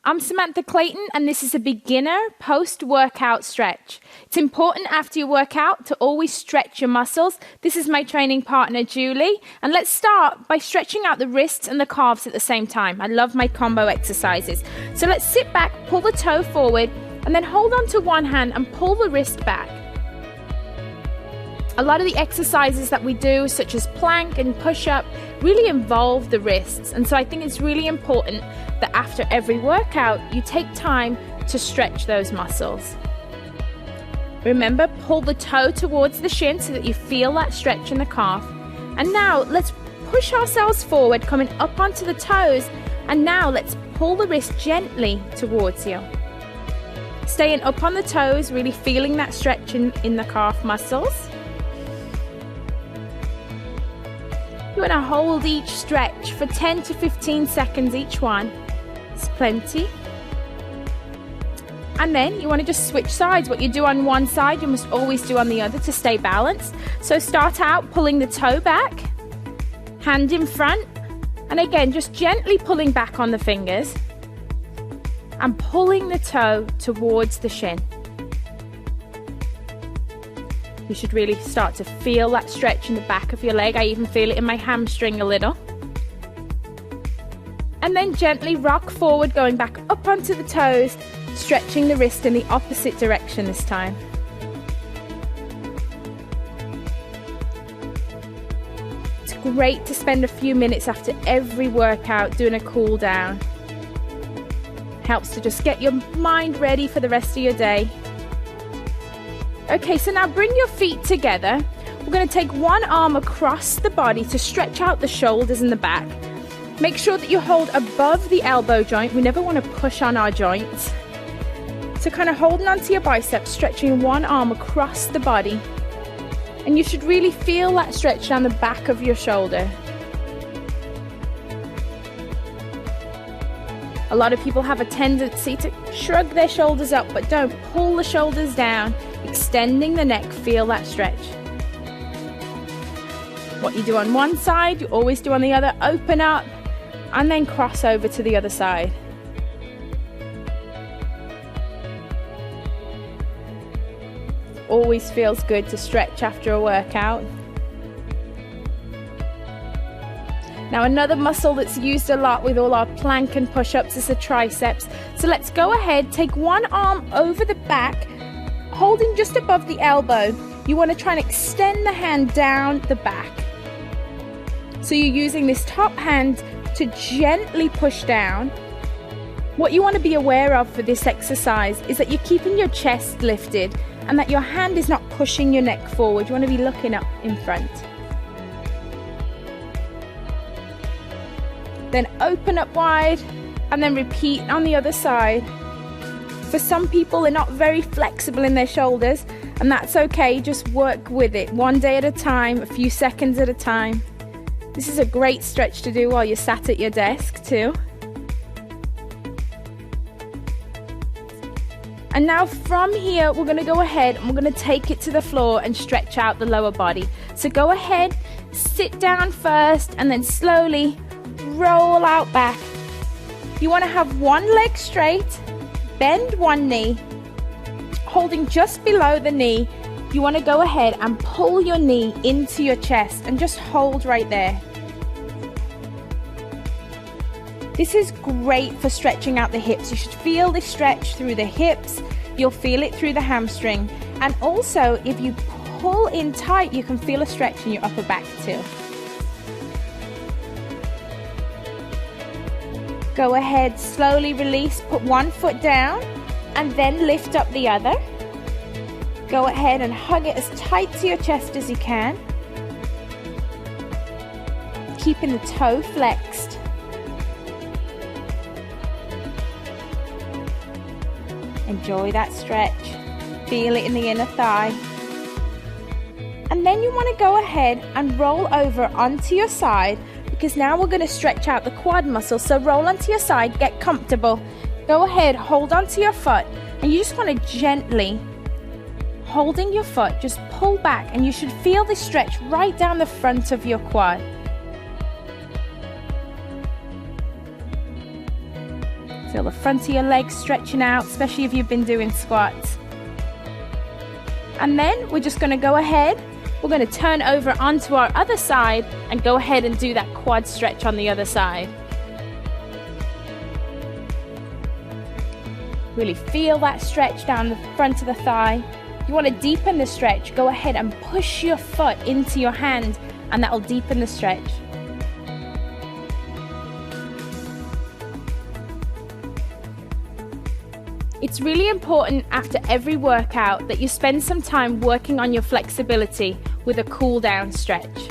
I'm Samantha Clayton, and this is a beginner post-workout stretch. It's important after your workout to always stretch your muscles. This is my training partner, Julie, and let's start by stretching out the wrists and the calves at the same time. I love my combo exercises. So let's sit back, pull the toe forward, and then hold on to one hand and pull the wrist back. A lot of the exercises that we do, such as plank and push-up, really involve the wrists. And so I think it's really important that after every workout, you take time to stretch those muscles. Remember, pull the toe towards the shin so that you feel that stretch in the calf. And now let's push ourselves forward, coming up onto the toes. And now let's pull the wrist gently towards you. Staying up on the toes, really feeling that stretch in the calf muscles. You want to hold each stretch for 10 to 15 seconds each one. It's plenty. And then you want to just switch sides. What you do on one side, you must always do on the other to stay balanced. So start out pulling the toe back, hand in front, and again, just gently pulling back on the fingers and pulling the toe towards the shin. You should really start to feel that stretch in the back of your leg. I even feel it in my hamstring a little. And then gently rock forward, going back up onto the toes, stretching the wrist in the opposite direction this time. It's great to spend a few minutes after every workout doing a cool down. Helps to just get your mind ready for the rest of your day. Okay, so now bring your feet together. We're going to take one arm across the body to stretch out the shoulders and the back. Make sure that you hold above the elbow joint. We never want to push on our joints. So kind of holding onto your biceps, stretching one arm across the body. And you should really feel that stretch down the back of your shoulder. A lot of people have a tendency to shrug their shoulders up, but don't. Pull the shoulders down, extending the neck, feel that stretch. What you do on one side, you always do on the other. Open up and then cross over to the other side. Always feels good to stretch after a workout. Now another muscle that's used a lot with all our plank and push-ups is the triceps. So let's go ahead, take one arm over the back, holding just above the elbow. You want to try and extend the hand down the back. So you're using this top hand to gently push down. What you want to be aware of for this exercise is that you're keeping your chest lifted and that your hand is not pushing your neck forward. You want to be looking up in front. Then open up wide and then repeat on the other side. For some people, they're not very flexible in their shoulders, and that's okay. Just work with it one day at a time, a few seconds at a time. This is a great stretch to do while you're sat at your desk too. And now from here, we're going to go ahead and we're going to take it to the floor and stretch out the lower body. So go ahead, sit down first, and then slowly roll out back. You want to have one leg straight, bend one knee, holding just below the knee. You want to go ahead and pull your knee into your chest and just hold right there. This is great for stretching out the hips. You should feel this stretch through the hips. You'll feel it through the hamstring. And also, if you pull in tight, you can feel a stretch in your upper back too. Go ahead, slowly release, put one foot down and then lift up the other. Go ahead and hug it as tight to your chest as you can. Keeping the toe flexed. Enjoy that stretch. Feel it in the inner thigh. And then you want to go ahead and roll over onto your side, because now we're going to stretch out the quad muscle. So roll onto your side, get comfortable. Go ahead, hold onto your foot, and you just want to gently, holding your foot, just pull back, and you should feel this stretch right down the front of your quad. Feel the front of your legs stretching out, especially if you've been doing squats. And then we're just going to go ahead, we're going to turn over onto our other side and go ahead and do that quad stretch on the other side. Really feel that stretch down the front of the thigh. If you want to deepen the stretch, go ahead and push your foot into your hand, and that will deepen the stretch. It's really important after every workout that you spend some time working on your flexibility with a cool down stretch.